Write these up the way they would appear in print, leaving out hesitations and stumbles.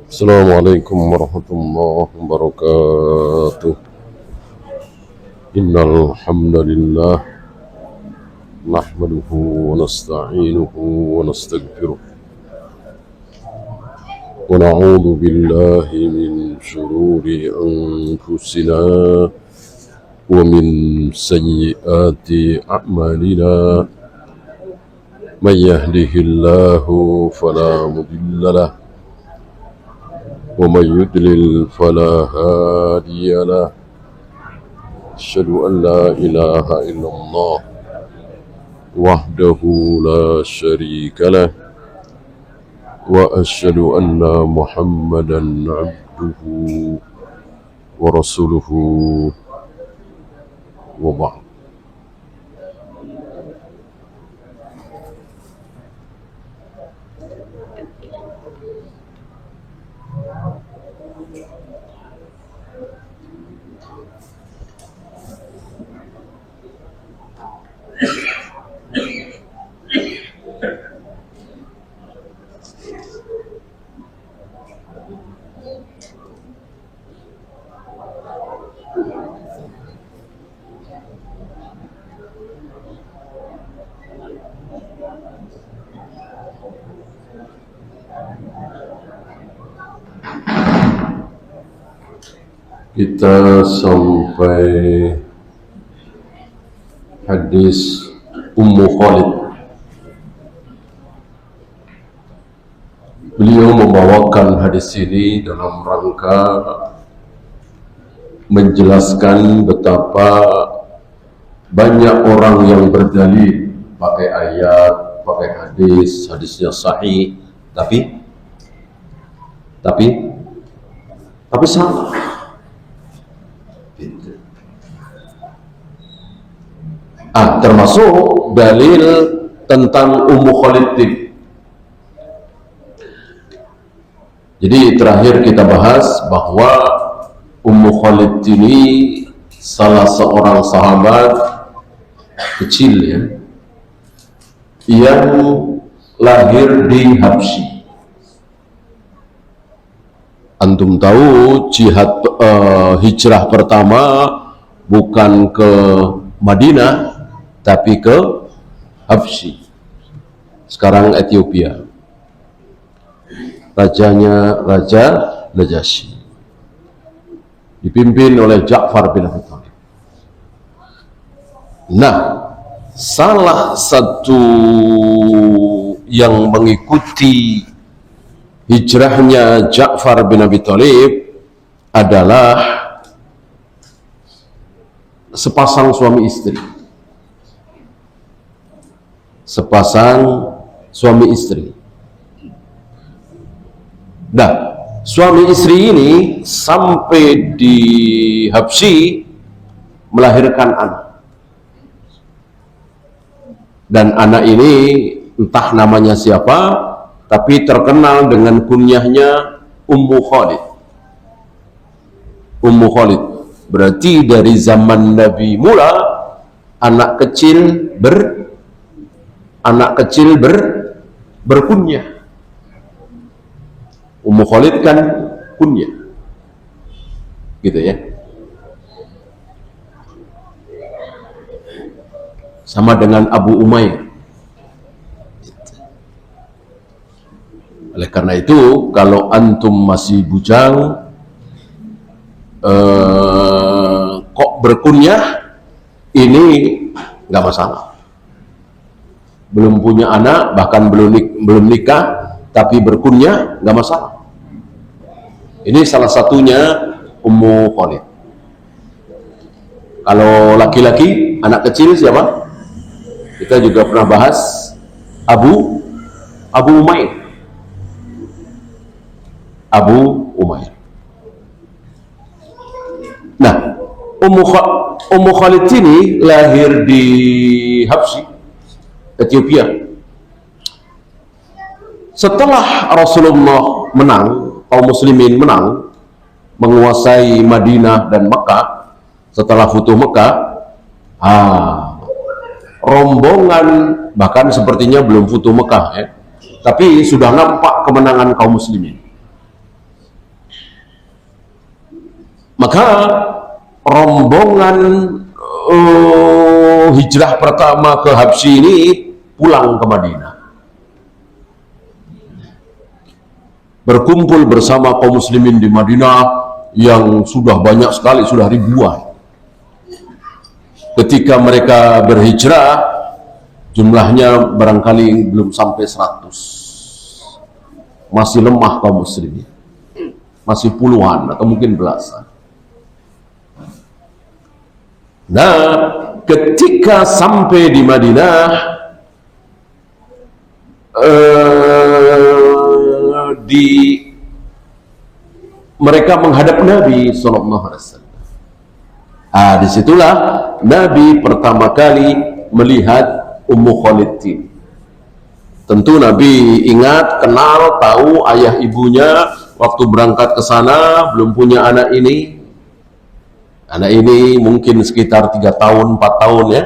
السلام عليكم ورحمة الله وبركاته. إن الحمد لله نحمده ونستعينه ونستغفره ونعوذ بالله من شرور أنفسنا ومن سيئات أعمالنا. من يهده الله فلا مضل له ومن يضلل فلا هادي له. أشهد أن لا إله إلا الله وحده لا شريك له وأشهد أن محمدا عبده ورسوله وبعد. Kita sampai hadis Ummu Khalid. Beliau membawakan hadis ini dalam rangka menjelaskan betapa banyak orang yang berdalil pakai ayat, pakai hadis, hadisnya sahih, tapi salah. Termasuk dalil tentang Ummu Khalid. Jadi terakhir kita bahas bahwa Ummu Khalid ini salah seorang sahabat kecil ya, yang lahir di Habsyi. Antum tahu jihad hijrah pertama bukan ke Madinah tapi ke Habsyi, sekarang Ethiopia. Rajanya Raja Najasyi, dipimpin oleh Ja'far bin Abi Thalib. Nah, salah satu yang mengikuti hijrahnya Ja'far bin Abi Thalib adalah sepasang suami istri. Nah, suami istri ini sampai di Habsyi melahirkan anak. Dan anak ini entah namanya siapa, tapi terkenal dengan kunyahnya Ummu Khalid. Ummu Khalid berarti dari zaman Nabi mula anak kecil berkunyah. Ummu Khalid kan kunyah, gitu ya. Sama dengan Abu Umayyah. Oleh karena itu, kalau antum masih bujang, kok berkunyah, ini nggak masalah. Belum punya anak, bahkan belum nikah, tapi berkunyah, nggak masalah. Ini salah satunya Ummu Khalid. Kalau laki-laki, anak kecil siapa? Kita juga pernah bahas Abu Umayyah. Abu Umayyah. Nah, Ummu Khalid ini lahir di Habsyi, Ethiopia. Setelah Rasulullah menang, kaum muslimin menang, menguasai Madinah dan Mekah, setelah Futuh Mekah, rombongan, bahkan sepertinya belum Futuh Mekah ya, tapi sudah nampak kemenangan kaum muslimin. Maka rombongan hijrah pertama ke Habsyi ini pulang ke Madinah, berkumpul bersama kaum muslimin di Madinah yang sudah banyak sekali, sudah ribuan. Ketika mereka berhijrah, jumlahnya barangkali belum sampai 100. Masih lemah kaum muslimin, masih puluhan atau mungkin belasan. Nah, ketika sampai di Madinah, mereka menghadap Nabi SAW. Disitulah Nabi pertama kali melihat Ummu Khalid. Tentu Nabi ingat, kenal, tahu ayah ibunya. Waktu berangkat ke sana belum punya anak ini. Anak ini mungkin sekitar 3 tahun, 4 tahun ya.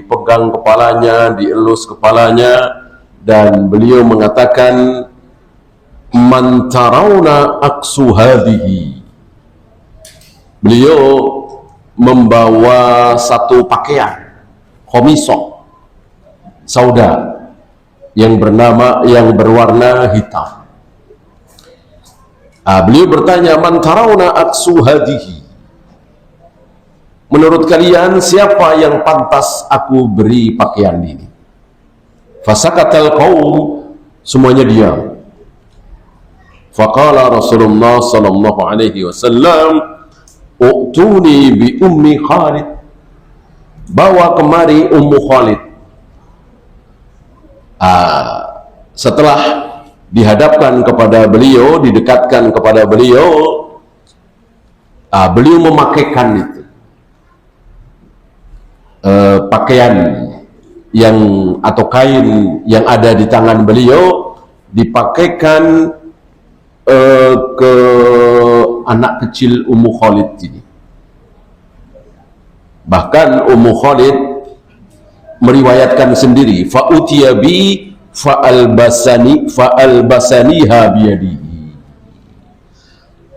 Dipegang kepalanya, dielus kepalanya, dan beliau mengatakan, man tarawna aksu hadhihi. Beliau membawa satu pakaian khomisah sauda yang berwarna hitam. Beliau bertanya, man tarawna aksu hadhihi, menurut kalian siapa yang pantas aku beri pakaian ini? Fasakatal qaum, semuanya diam. Faqala Rasulullah sallallahu alaihi wasallam, u'tuni bi ummi Khalid, bawa kemari Ummu Khalid. Setelah dihadapkan kepada beliau, didekatkan kepada beliau, beliau memakaikan itu pakaian yang atau kain yang ada di tangan beliau, dipakaikan ke anak kecil Ummu Khalid ini. Bahkan Ummu Khalid meriwayatkan sendiri, fa'utiya bi fa'albasaniha biyadihi.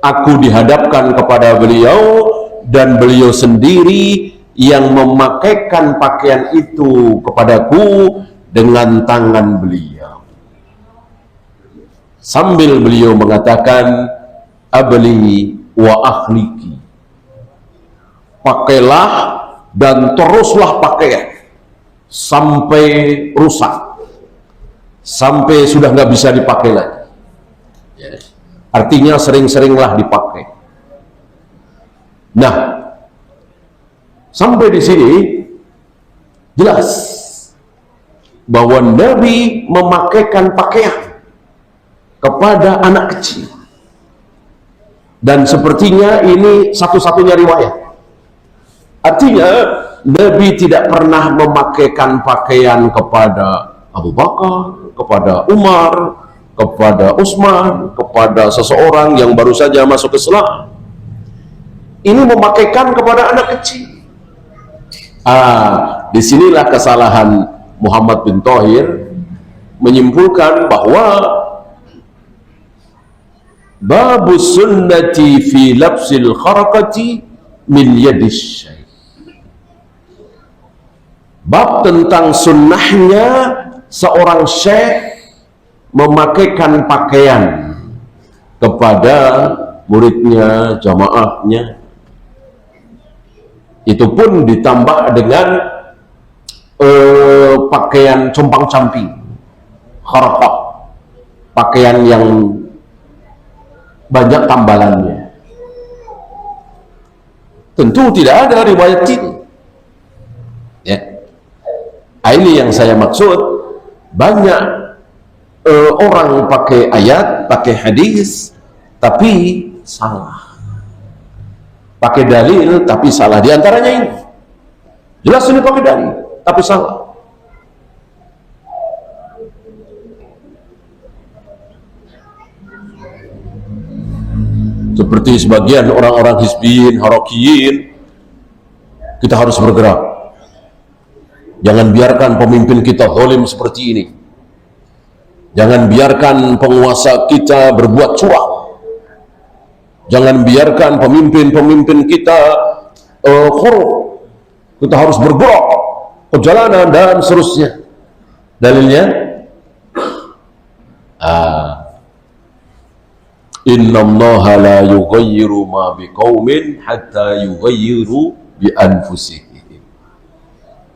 Aku dihadapkan kepada beliau dan beliau sendiri yang memakaikan pakaian itu kepadaku dengan tangan beliau, sambil beliau mengatakan, abli wa akhliki, pakailah dan teruslah pakai sampai rusak, sampai sudah nggak bisa dipakai lagi. Artinya sering-seringlah dipakai. Nah, sampai di sini jelas bahwa Nabi memakaikan pakaian kepada anak kecil, dan sepertinya ini satu-satunya riwayat. Artinya Nabi tidak pernah memakaikan pakaian kepada Abu Bakar, kepada Umar, kepada Utsman, kepada seseorang yang baru saja masuk Islam. Ini memakaikan kepada anak kecil. Disinilah kesalahan Muhammad bin Thohir menyimpulkan bahwa babus sunnati fi labsil kharakati min yadis syekh, bab tentang sunnahnya seorang syekh memakaikan pakaian kepada muridnya, jamaahnya. Itu pun ditambah dengan pakaian compang-camping, kharakah, pakaian yang banyak tambalannya. Tentu tidak ada riwayat ini ya. Ini yang saya maksud, banyak orang pakai ayat, pakai hadis, tapi salah. Pakai dalil tapi salah. Di antaranya ini jelas ini pakai dalil tapi salah. Seperti sebagian orang-orang hizbiyin, harakiyin, kita harus bergerak. Jangan biarkan pemimpin kita zalim seperti ini. Jangan biarkan penguasa kita berbuat curang. Jangan biarkan pemimpin-pemimpin kita korup. Kita harus bergerak ke jalanan dan seterusnya. Dalilnya, innallaha la yughayyiru ma biqaumin hatta yughayyiru bi anfusihim.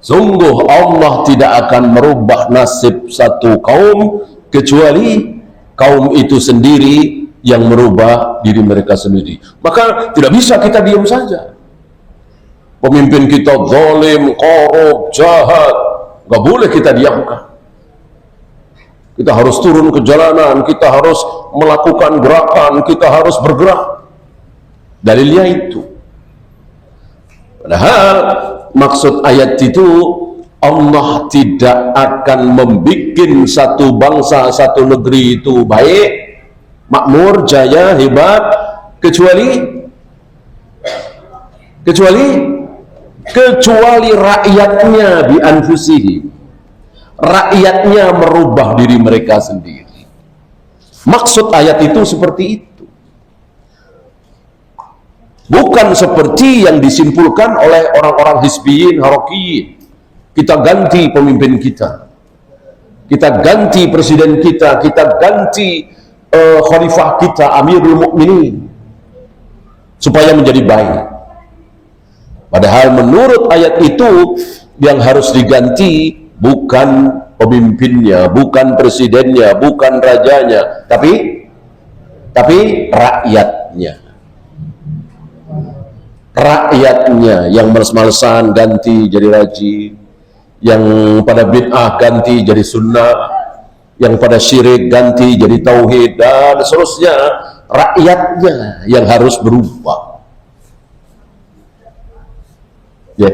Sungguh Allah tidak akan merubah nasib satu kaum kecuali kaum itu sendiri yang merubah diri mereka sendiri. Maka tidak bisa kita diam saja. Pemimpin kita zalim, korup, jahat, nggak boleh kita diamkan. Kita harus turun ke jalanan, kita harus melakukan gerakan, kita harus bergerak. Dalilnya itu. Padahal maksud ayat itu, Allah tidak akan membuat satu bangsa, satu negeri itu baik, makmur, jaya, hebat, kecuali rakyatnya bi anfusihim. Rakyatnya merubah diri mereka sendiri. Maksud ayat itu seperti itu. Bukan seperti yang disimpulkan oleh orang-orang hizbiyin, harokiyin. Kita ganti pemimpin kita, kita ganti presiden kita ganti khalifah kita, Amirul Mukminin, supaya menjadi baik. Padahal menurut ayat itu yang harus diganti bukan pemimpinnya, bukan presidennya, bukan rajanya, tapi rakyatnya. Rakyatnya yang males-malesan ganti jadi rajin, yang pada bid'ah ganti jadi sunnah, yang pada syirik ganti jadi tauhid, dan seterusnya. Rakyatnya yang harus berubah. Ya.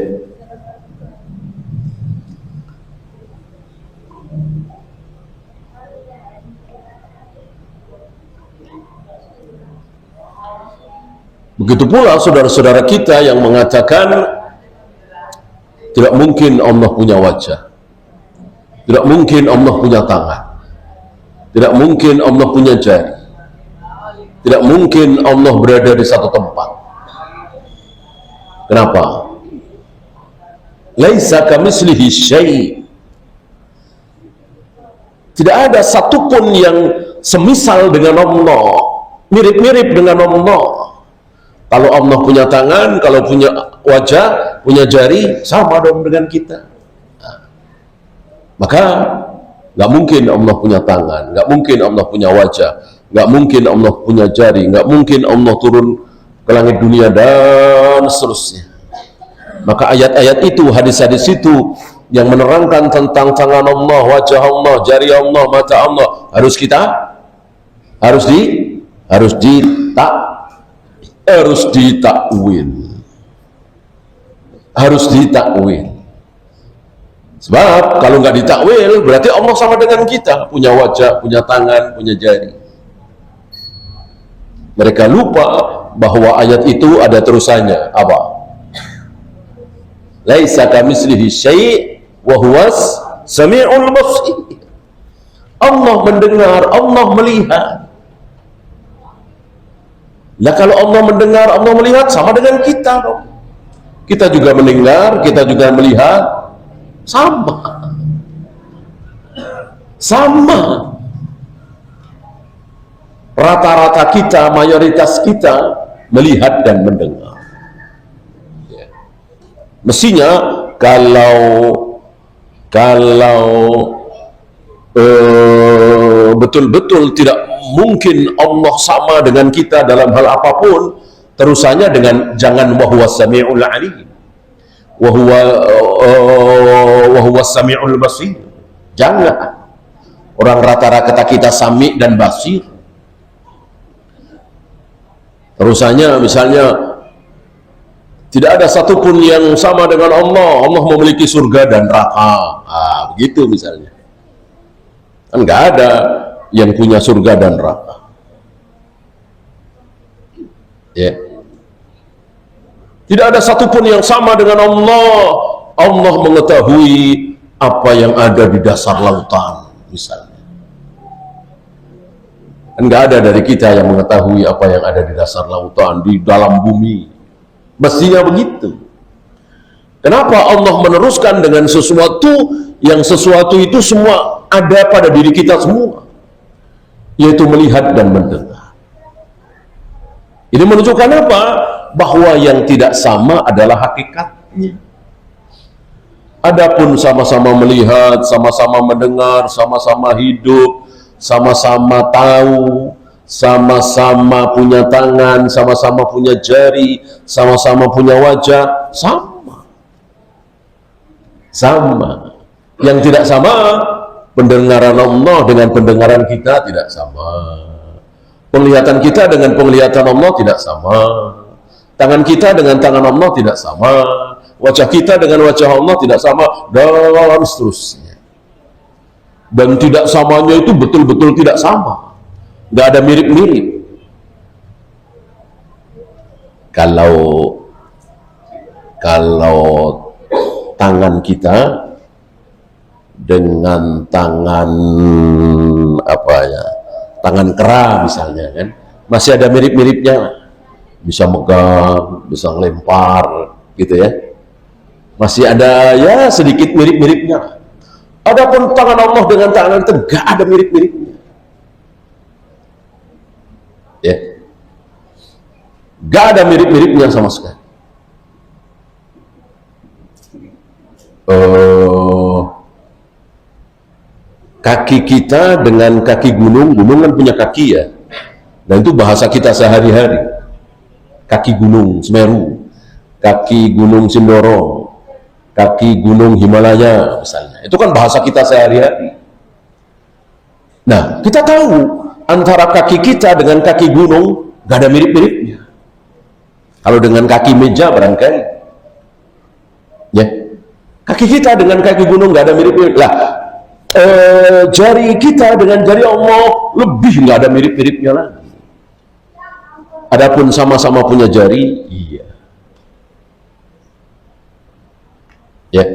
Begitu pula saudara-saudara kita yang mengatakan tidak mungkin Allah punya wajah, tidak mungkin Allah punya tangan, tidak mungkin Allah punya jari, tidak mungkin Allah berada di satu tempat. Kenapa? Laisa kamitslihi syai'. Tidak ada satupun yang semisal dengan Allah, mirip-mirip dengan Allah. Kalau Allah punya tangan, kalau punya wajah, punya jari, sama dong dengan kita. Nah, maka nggak mungkin Allah punya tangan, nggak mungkin Allah punya wajah, nggak mungkin Allah punya jari, nggak mungkin Allah turun ke langit dunia, dan seterusnya. Maka ayat-ayat itu, hadis-hadis itu yang menerangkan tentang tangan Allah, wajah Allah, jari Allah, mata Allah, harus ditakwil. Sebab kalau nggak ditakwil berarti Allah sama dengan kita, punya wajah, punya tangan, punya jari. Mereka lupa bahwa ayat itu ada terusannya. Apa? Laisa kamitslihi syai' wa huwas sami'ul basir. Allah mendengar, Allah melihat. Lah kalau Allah mendengar, Allah melihat, sama dengan kita dong. Kita juga mendengar, kita juga melihat, sama. Rata-rata kita, mayoritas kita melihat dan mendengar. Mestinya kalau betul-betul tidak mungkin Allah sama dengan kita dalam hal apapun, terusannya dengan jangan wa huwas sami'ul alim, wa huwas sami'ul basir. Jangan. Orang rata-rata kita sami dan basir. Terusannya misalnya tidak ada satupun yang sama dengan Allah. Allah memiliki surga dan neraka. Begitu misalnya. Kan nggak ada yang punya surga dan neraka. Ya. Tidak ada satupun yang sama dengan Allah. Allah mengetahui apa yang ada di dasar lautan, misalnya. Enggak ada dari kita yang mengetahui apa yang ada di dasar lautan, di dalam bumi. Mestinya begitu. Kenapa Allah meneruskan dengan sesuatu yang sesuatu itu semua ada pada diri kita semua, yaitu melihat dan mendengar. Ini menunjukkan apa? Bahwa yang tidak sama adalah hakikatnya. Adapun sama-sama melihat, sama-sama mendengar, sama-sama hidup, sama-sama tahu, sama-sama punya tangan, sama-sama punya jari, sama-sama punya wajah, sama. Yang tidak sama, pendengaran Allah dengan pendengaran kita tidak sama. Penglihatan kita dengan penglihatan Allah tidak sama. Tangan kita dengan tangan Allah tidak sama. Wajah kita dengan wajah Allah tidak sama, dan seterusnya. Dan tidak samanya itu betul-betul tidak sama. Nggak ada mirip-mirip. Kalau tangan kita dengan tangan tangan kera misalnya kan, masih ada mirip-miripnya, bisa megang, bisa ngelempar gitu ya, masih ada ya sedikit mirip-miripnya. Adapun tangan Allah dengan tangan itu nggak ada mirip-miripnya ya, nggak ada mirip-miripnya sama sekali. Kaki kita dengan kaki gunung kan punya kaki ya, dan itu bahasa kita sehari-hari. Kaki gunung Semeru, kaki gunung Sindoro, kaki gunung Himalaya misalnya, itu kan bahasa kita sehari-hari. Nah, kita tahu antara kaki kita dengan kaki gunung gak ada mirip-miripnya. Kalau dengan kaki meja barangkali ya, kaki kita dengan kaki gunung gak ada mirip-mirip lah. Jari kita dengan jari Allah lebih nggak ada mirip-miripnya lagi. Adapun sama-sama punya jari, iya. Ya,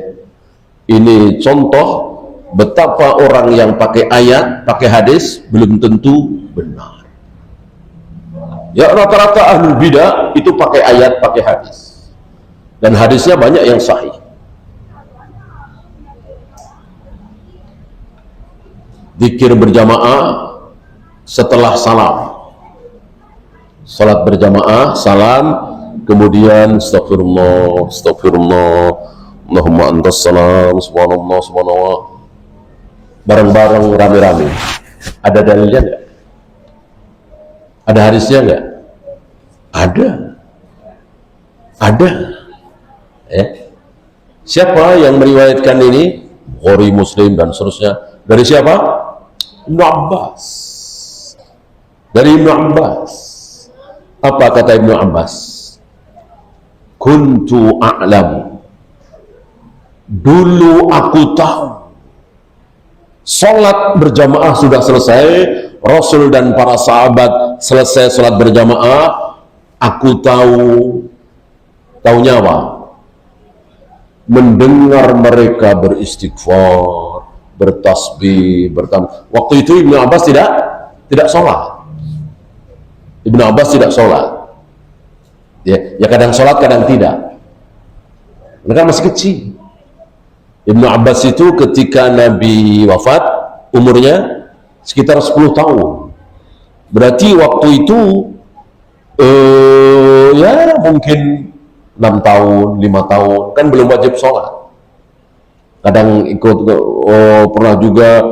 ini contoh betapa orang yang pakai ayat, pakai hadis belum tentu benar. Ya, rata-rata ahlul bidah itu pakai ayat, pakai hadis, dan hadisnya banyak yang sahih. Zikir berjamaah setelah salam, salat berjamaah, salam, kemudian astagfirullah, astagfirullah, Allahumma antas salam, subhanallah, subhanallah, bareng-bareng, rame-rame. Ada dalilnya nggak? Ada hadisnya nggak? Ada. Siapa yang meriwayatkan ini? Bukhari, Muslim, dan seterusnya. Dari siapa? Ibnu Abbas. Dari Ibnu Abbas. Apa kata Ibnu Abbas? Kuntu a'lam. Dulu aku tahu. Salat berjamaah sudah selesai, Rasul dan para sahabat selesai salat berjamaah, aku tahunya apa? Mendengar mereka beristighfar, bertasbih, Waktu itu Ibnu Abbas tidak sholat. Ibnu Abbas tidak sholat. Ya kadang sholat, kadang tidak. Mereka masih kecil. Ibnu Abbas itu ketika Nabi wafat, umurnya sekitar 10 tahun. Berarti waktu itu ya mungkin 6 tahun, 5 tahun, kan belum wajib sholat. Kadang ikut pernah juga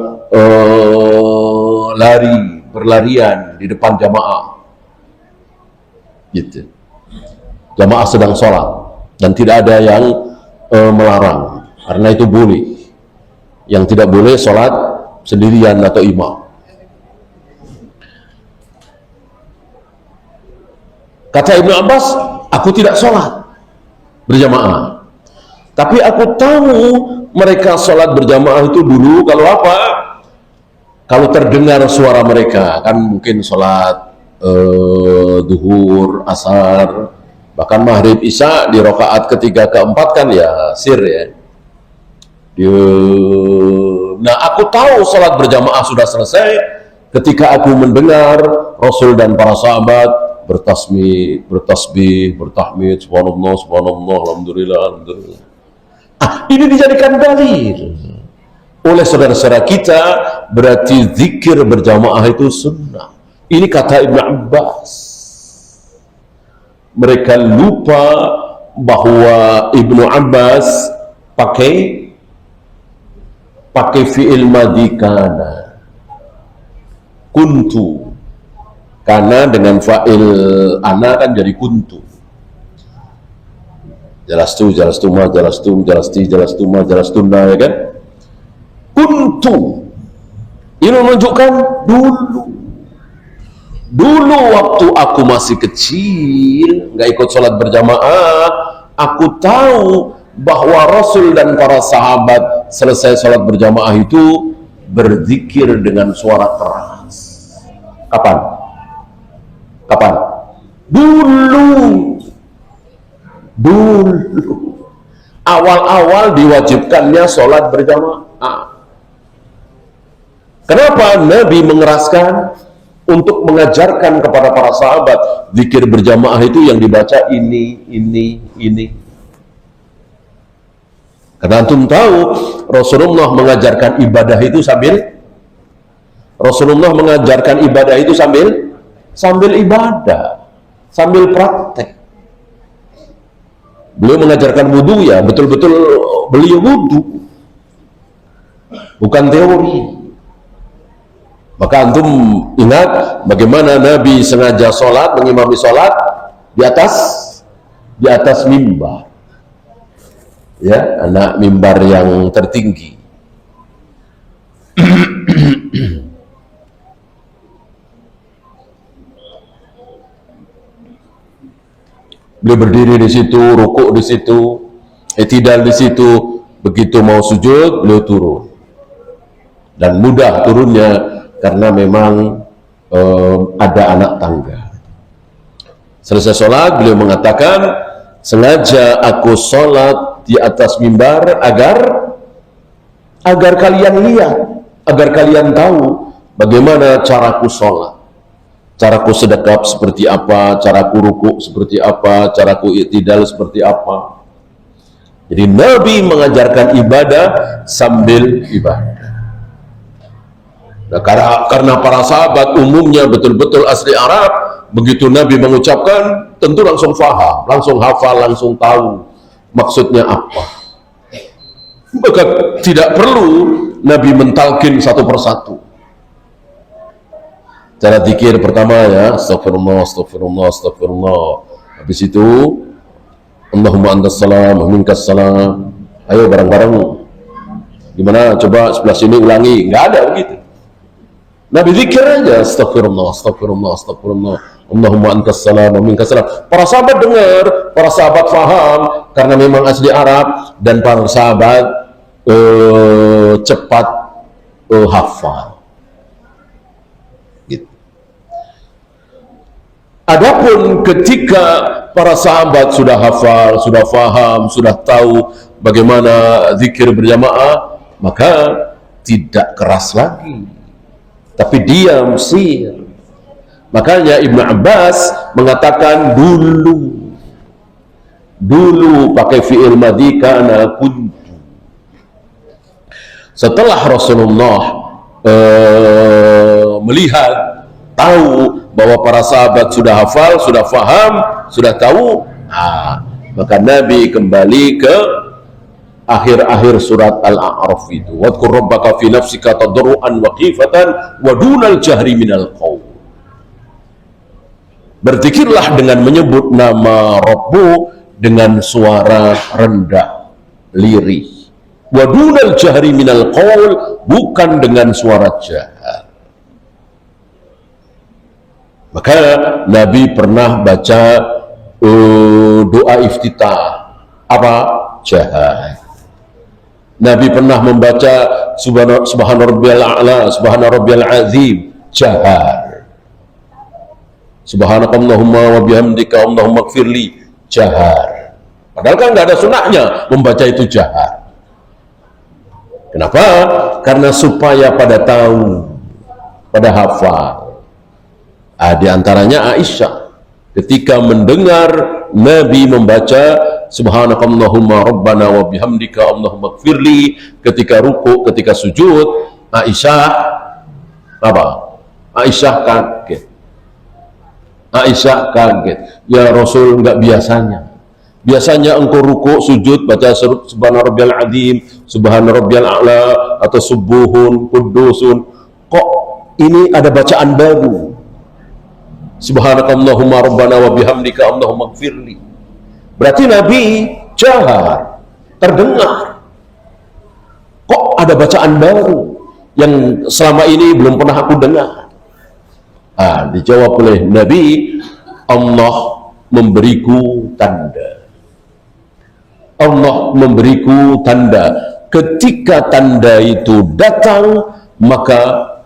berlarian di depan jamaah gitu. Jamaah sedang sholat dan tidak ada yang melarang, karena itu boleh. Yang tidak boleh sholat sendirian atau imam. Kata Ibnu Abbas, aku tidak sholat berjamaah, tapi aku tahu mereka sholat berjamaah itu dulu kalau apa? Kalau terdengar suara mereka, kan mungkin sholat duhur, asar, bahkan maghrib, isya di rakaat ketiga, keempat kan ya sir ya. Nah, aku tahu sholat berjamaah sudah selesai ketika aku mendengar Rasul dan para sahabat bertasbih, bertahmid, subhanallah, subhanallah, alhamdulillah, alhamdulillah. Ini dijadikan dalil oleh saudara-saudara kita, berarti zikir berjamaah itu sunnah. Ini kata Ibn Abbas. Mereka lupa bahwa Ibnu Abbas pakai fi'il madhi kana, kuntu, karena dengan fa'il ana kan jadi kuntu. Jalastu, jalastuma, jalastum, jalasti, jalastuma, jalastuna, ya kan? Kuntu. Ini menunjukkan dulu waktu aku masih kecil, nggak ikut sholat berjamaah, aku tahu bahwa Rasul dan para sahabat selesai sholat berjamaah itu berzikir dengan suara keras. Kapan? Dulu awal-awal diwajibkannya sholat berjamaah. Kenapa Nabi mengeraskan untuk mengajarkan kepada para sahabat zikir berjamaah itu yang dibaca ini. Karena antum tahu Rasulullah mengajarkan ibadah itu sambil ibadah, sambil praktek. Beliau mengajarkan wudu, ya betul-betul beliau wudu, bukan teori. Maka antum ingat bagaimana Nabi sengaja sholat, mengimami sholat di atas mimbar, ya, anak mimbar yang tertinggi. Beliau berdiri di situ, rukuk di situ, i'tidal di situ. Begitu mau sujud, beliau turun. Dan mudah turunnya karena memang ada anak tangga. Selesai sholat, beliau mengatakan, sengaja aku sholat di atas mimbar agar kalian lihat, agar kalian tahu bagaimana caraku sholat. Caraku sedekap seperti apa, caraku rukuk seperti apa, caraku i'tidal seperti apa. Jadi Nabi mengajarkan ibadah sambil ibadah. Nah, karena para sahabat umumnya betul-betul asli Arab, begitu Nabi mengucapkan tentu langsung faham, langsung hafal, langsung tahu maksudnya apa. Maka tidak perlu Nabi mentalkin satu persatu. Cara zikir pertama, ya, astagfirullah, astagfirullah, astagfirullah. Habis itu Allahumma antas salam, minkas salam. Ayo bareng-bareng. Gimana? Coba sebelah sini ulangi. Nggak ada begitu. Nabi zikir aja, astagfirullah, astagfirullah, astagfirullah. Allahumma antas salam, minkas salam. Para sahabat dengar, para sahabat faham karena memang asli Arab, dan para sahabat cepat hafal. Adapun ketika para sahabat sudah hafal, sudah faham, sudah tahu bagaimana zikir berjamaah, maka tidak keras lagi, tapi diam, sir. Makanya Ibnu Abbas mengatakan dulu pakai fi'il madhi kana kuntu. Setelah Rasulullah melihat, tahu bahwa para sahabat sudah hafal, sudah faham, sudah tahu, maka Nabi kembali ke akhir-akhir surat Al-A'raf itu. Wadhkur rabbaka fi nafsika tadarruan wa khifatan wa dunal jahri minal qaul. Berzikirlah dengan menyebut nama Rabbu dengan suara rendah, lirih. Wa dunal jahri minal qaul, bukan dengan suara jahar. Maka Nabi pernah baca doa iftitah, apa? Jahar. Nabi pernah membaca subhana rabbiyal a'la, subhana rabbiyal azim, jahar. Subhanakallahumma wa bihamdika Allahumma gfirli, jahar. Padahal kan nggak ada sunahnya membaca itu jahar. Kenapa? Karena supaya pada tahu pada hafal. Di antaranya Aisyah ketika mendengar Nabi membaca subhanakallahumma rabbana wa bihamdika allahumma gfirli ketika ruku, ketika sujud, Aisyah apa? Aisyah kaget. Aisyah kaget. Ya Rasul, enggak biasanya. Biasanya engkau ruku, sujud, baca subhana rabbiyal azim, subhana rabbiyal a'la, atau subuhun, kudusun. Kok ini ada bacaan baru? Subhanakallahumma rabbana wa bihamdika allahumma gfirli. Berarti Nabi jahar, terdengar. Kok ada bacaan baru yang selama ini belum pernah aku dengar? Dijawab oleh Nabi, Allah memberiku tanda. Allah memberiku tanda. Ketika tanda itu datang, maka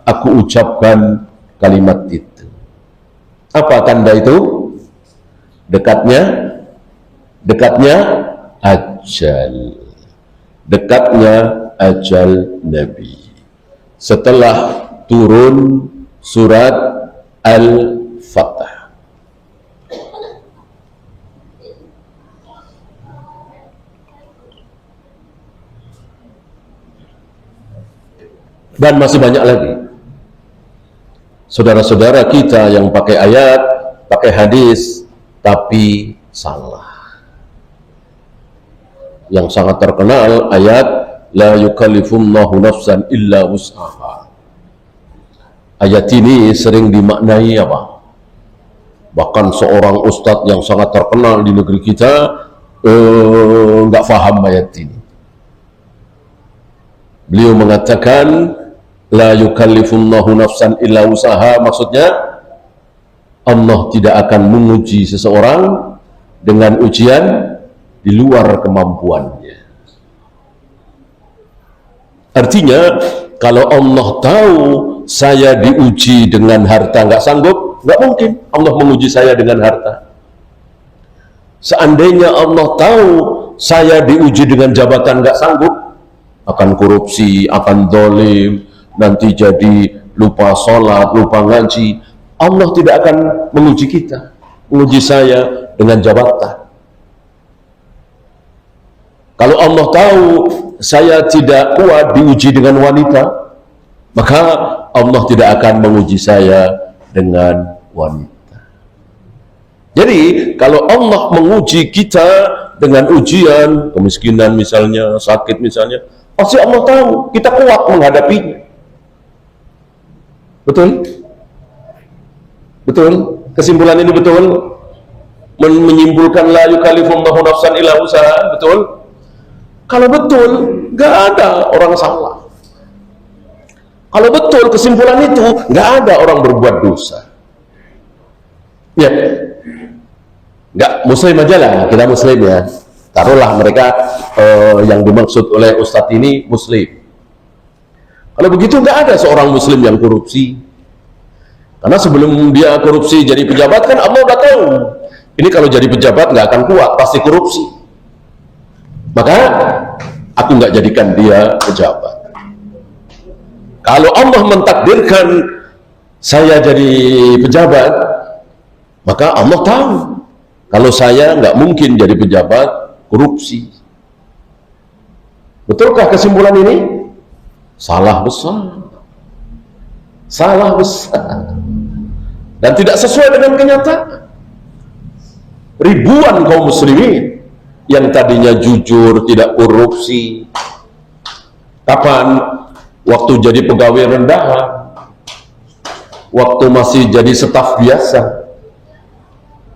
aku ucapkan kalimat itu. Apa tanda itu? Dekatnya ajal. Dekatnya ajal Nabi. Setelah turun surat Al-Fatah. Dan masih banyak lagi saudara-saudara kita yang pakai ayat, pakai hadis, tapi salah. Yang sangat terkenal ayat la yukallifullahu nafsan illa wus'aha. Ayat ini sering dimaknai apa? Bahkan seorang ustadz yang sangat terkenal di negeri kita nggak paham ayat ini. Beliau mengatakan la yukallifullahu nafsan illa usaha, maksudnya Allah tidak akan menguji seseorang dengan ujian di luar kemampuannya. Artinya kalau Allah tahu saya diuji dengan harta nggak sanggup, nggak mungkin Allah menguji saya dengan harta. Seandainya Allah tahu saya diuji dengan jabatan nggak sanggup, akan korupsi, akan dolim, nanti jadi lupa sholat, lupa ngaji, Allah tidak akan menguji kita, menguji saya dengan jabatan. Kalau Allah tahu saya tidak kuat diuji dengan wanita, maka Allah tidak akan menguji saya dengan wanita. Jadi kalau Allah menguji kita dengan ujian kemiskinan misalnya, sakit misalnya, pasti Allah tahu kita kuat menghadapinya. Betul? Betul? Kesimpulan ini betul? Menyimpulkan la yukallifullahu nafsan illa usaha, betul? Kalau betul, nggak ada orang salah. Kalau betul kesimpulan itu, nggak ada orang berbuat dosa. Ya, nggak muslim aja lah, kita muslim ya. Taruhlah mereka yang dimaksud oleh Ustadz ini muslim. Kalau begitu nggak ada seorang muslim yang korupsi. Karena sebelum dia korupsi jadi pejabat kan Allah udah tahu. Ini kalau jadi pejabat nggak akan kuat, pasti korupsi. Maka aku nggak jadikan dia pejabat. Kalau Allah mentakdirkan saya jadi pejabat, maka Allah tahu kalau saya nggak mungkin jadi pejabat korupsi. Betulkah kesimpulan ini? Salah besar. Salah besar. Dan tidak sesuai dengan kenyataan. Ribuan kaum muslimin yang tadinya jujur, tidak korupsi, kapan? Waktu jadi pegawai rendahan, waktu masih jadi staf biasa,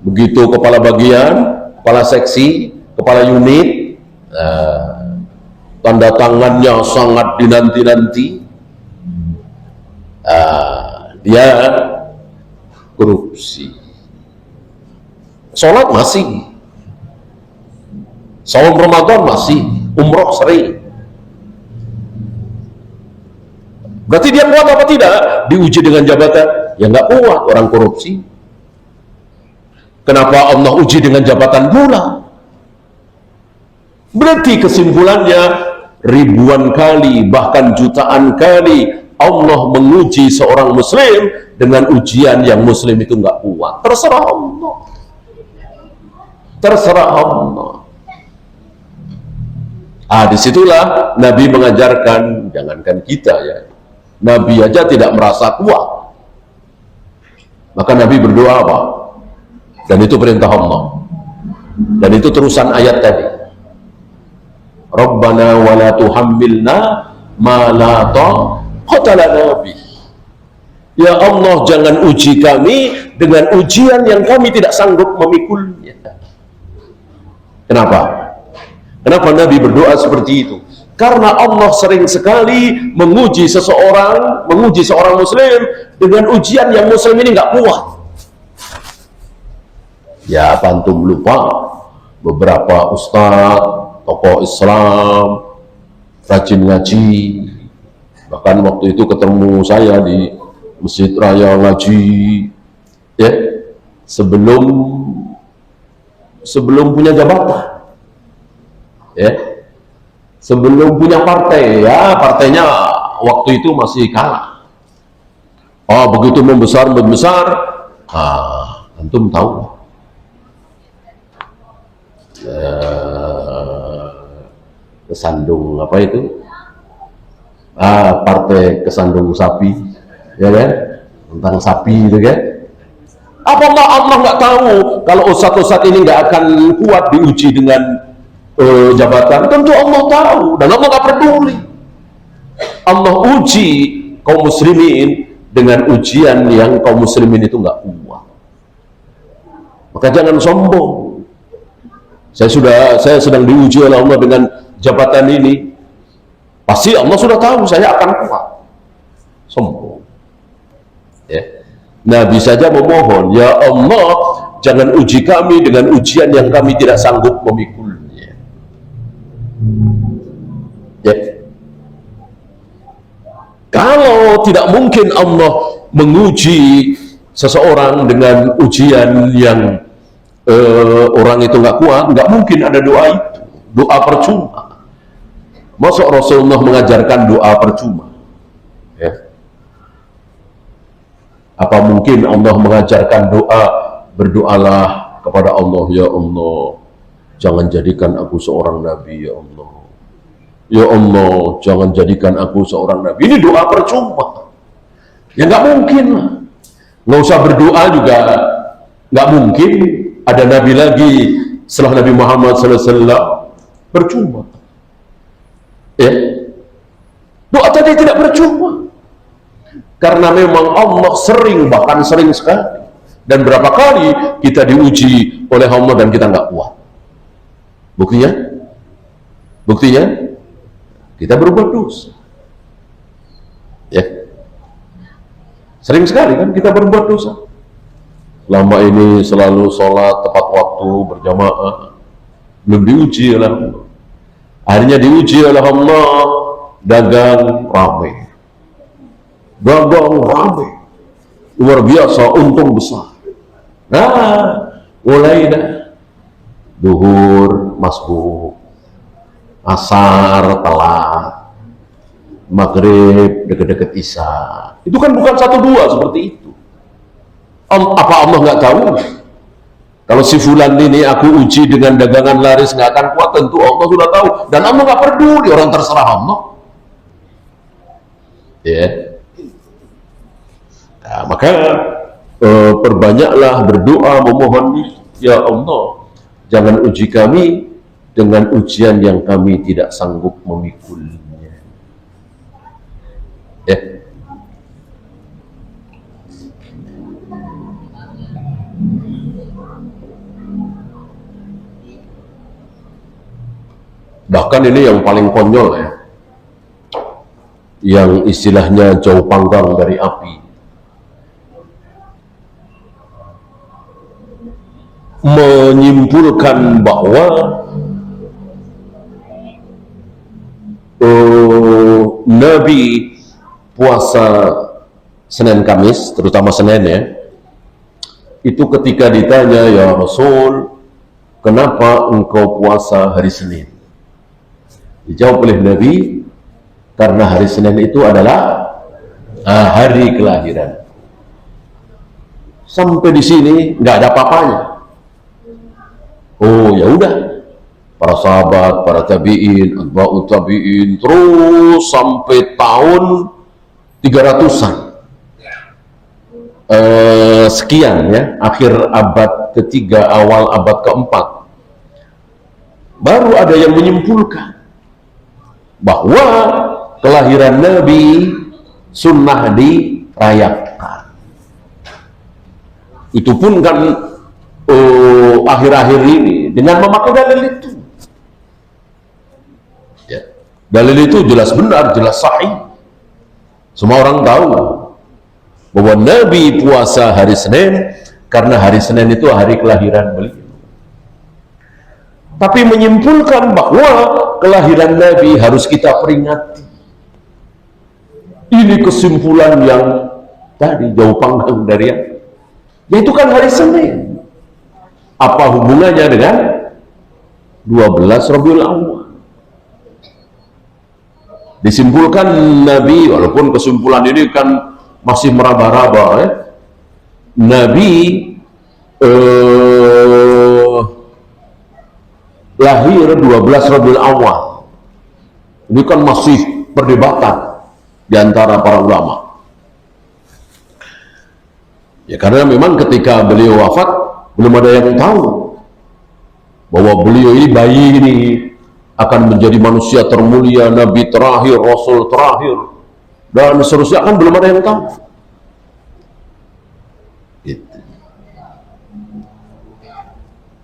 begitu kepala bagian, kepala seksi, kepala unit, tanda tangannya sangat dinanti-nanti, dia korupsi. Sholat masih, saum Ramadan masih, umroh sering. Berarti dia kuat apa tidak? Diuji dengan jabatan, ya nggak kuat orang korupsi. Kenapa Allah uji dengan jabatan pula? Berarti kesimpulannya ribuan kali, bahkan jutaan kali Allah menguji seorang muslim dengan ujian yang muslim itu nggak kuat. Terserah Allah. Terserah Allah. Disitulah Nabi mengajarkan, jangankan kita ya, Nabi aja tidak merasa kuat, maka Nabi berdoa apa? Dan itu perintah Allah, dan itu terusan ayat tadi, Rabbana wa la tuhammilna ma la taqata lana bih. Ya Allah, jangan uji kami dengan ujian yang kami tidak sanggup memikulnya. Kenapa? Kenapa Nabi berdoa seperti itu? Karena Allah sering sekali menguji seseorang, menguji seorang muslim dengan ujian yang muslim ini nggak kuat. Ya, antum lupa beberapa ustadz, tokoh Islam, rajin ngaji. Bahkan waktu itu ketemu saya di Masjid Raya Ngaji, ya, sebelum punya jabatan. Ya, sebelum punya partai, ya partainya waktu itu masih kalah. Begitu membesar, antum tahu, kesandung apa itu? Partai kesandung sapi, ya kan? Tentang sapi itu kan? Apa Allah nggak tahu kalau ustadz ini nggak akan kuat diuji dengan jabatan? Tentu Allah tahu, dan Allah nggak peduli. Allah uji kaum muslimin dengan ujian yang kaum muslimin itu nggak kuat. Maka jangan sombong. Saya sedang diuji oleh Allah dengan jabatan ini. Pasti Allah sudah tahu saya akan kuat. Sombong. Ya. Nabi saja memohon, ya Allah, jangan uji kami dengan ujian yang kami tidak sanggup memikul. Ya. Kalau tidak mungkin Allah menguji seseorang dengan ujian yang orang itu nggak kuat, nggak mungkin ada doa itu, doa percuma. Masa Rasulullah mengajarkan doa percuma? Ya. Apa mungkin Allah mengajarkan doa, berdoalah kepada Allah, ya Allah, jangan jadikan aku seorang nabi, ya Allah. Ya Allah, jangan jadikan aku seorang nabi. Ini doa percuma. Ya nggak mungkin lah. Nggak usah berdoa juga nggak mungkin ada nabi lagi setelah Nabi Muhammad SAW. Percuma. Ya. Doa tadi tidak percuma. Karena memang Allah bahkan sering sekali. Dan berapa kali kita diuji oleh Allah dan kita nggak kuat. Buktinya? Kita berbuat dosa. Ya. Sering sekali kan kita berbuat dosa. Lama ini selalu sholat tepat waktu, berjamaah, belum diuji oleh Allah. Akhirnya diuji oleh Allah, dagang ramai. Luar biasa, untung besar. Mulai dah duhur masbuk, asar telat, maghrib deket-deket isya. Itu kan bukan 1-2 seperti itu. Apa Allah nggak tahu? Kalau si fulan ini aku uji dengan dagangan laris nggak akan kuat, tentu Allah sudah tahu. Dan Allah nggak peduli, orang terserah Allah. Ya. Nah, maka perbanyaklah berdoa memohon, ya Allah, jangan uji kami dengan ujian yang kami tidak sanggup memikulnya. Ya. Bahkan ini yang paling konyol ya, yang istilahnya jauh panggang dari api. Menyimpulkan bahwa Nabi puasa Senin Kamis, terutama Senin ya, itu ketika ditanya, ya Rasul, kenapa engkau puasa hari Senin? Dijawab oleh Nabi, karena hari Senin itu adalah hari kelahiran. Sampai di sini nggak ada apa-apanya. Oh ya udah, para sahabat, para tabi'in, atba'ut tabi'in, terus sampai tahun 300-an sekian ya, akhir abad ketiga, awal abad keempat, baru ada yang menyimpulkan bahwa kelahiran Nabi sunnah dirayakan. Itu pun kan akhir-akhir ini dengan memakai dalil itu. Ya. Dalil itu jelas benar, jelas sahih. Semua orang tahu bahwa Nabi puasa hari Senin karena hari Senin itu hari kelahiran beliau. Tapi menyimpulkan bahwa kelahiran Nabi harus kita peringati. Ini kesimpulan yang tadi jauh panggang dari yang, yaitu kan hari Senin. Apa hubungannya dengan 12 Rabiul Awal? Disimpulkan Nabi, walaupun kesimpulan ini kan masih meraba-raba ya. Nabi lahir 12 Rabiul Awal. Ini kan masih perdebatan di antara para ulama. Ya karena memang ketika beliau wafat belum ada yang tahu bahwa beliau ini, bayi ini akan menjadi manusia termulia, nabi terakhir, rasul terakhir, dan seterusnya, kan belum ada yang tahu. Gitu.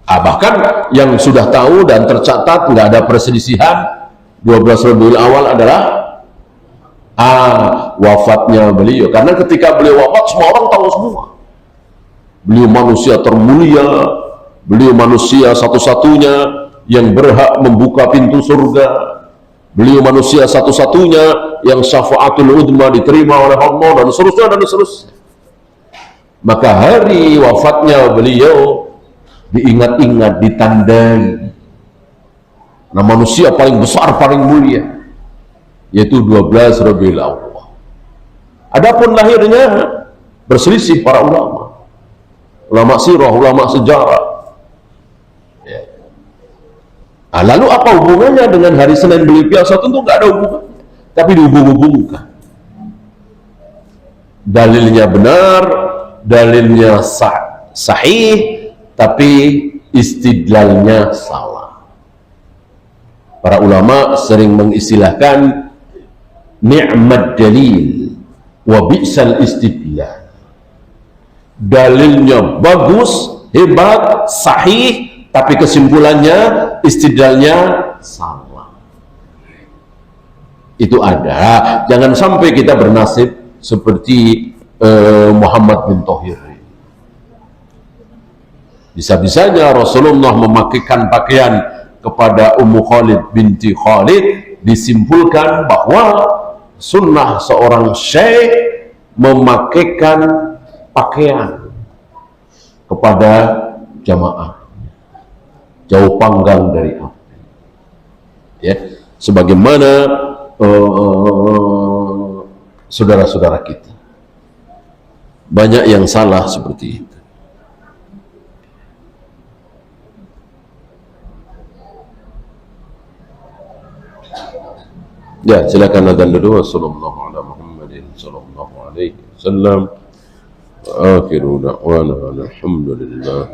Bahkan yang sudah tahu dan tercatat nggak ada perselisihan 12 Rabiul Awal adalah wafatnya beliau. Karena ketika beliau wafat semua orang tahu semua. Beliau manusia termulia, beliau manusia satu-satunya yang berhak membuka pintu surga, beliau manusia satu-satunya yang syafaatul udma diterima oleh Allah, dan seterusnya dan seterusnya. Maka hari wafatnya beliau diingat-ingat, ditandai. Nah, manusia paling besar, paling mulia, yaitu 12 Rabiul Awal. Adapun lahirnya berselisih para ulama sirah, ulama sejarah. Ya. Lalu apa hubungannya dengan hari Senin beliau puasa? Tentu nggak ada hubungan, tapi dihubung-hubungkan. Dalilnya benar, dalilnya sahih, tapi istidlalnya salah. Para ulama sering mengistilahkan ni'mat dalil wa bi'sal istidlal. Dalilnya bagus, hebat, sahih, tapi kesimpulannya, istidlalnya salah. Itu ada. Jangan sampai kita bernasib seperti Muhammad bin Thohir. Bisa-bisanya Rasulullah memakaikan pakaian kepada Ummu Khalid binti Khalid, disimpulkan bahwa sunnah seorang syekh memakaikan pakaian kepada jamaah, jauh panggang dari api. Ya, sebagaimana saudara-saudara kita banyak yang salah seperti itu. Ya, silakan adzan dulu. Wassallallahu ala Muhammadin sallallahu alaihi wasallam. Akhiru da'wana alhamdulillah.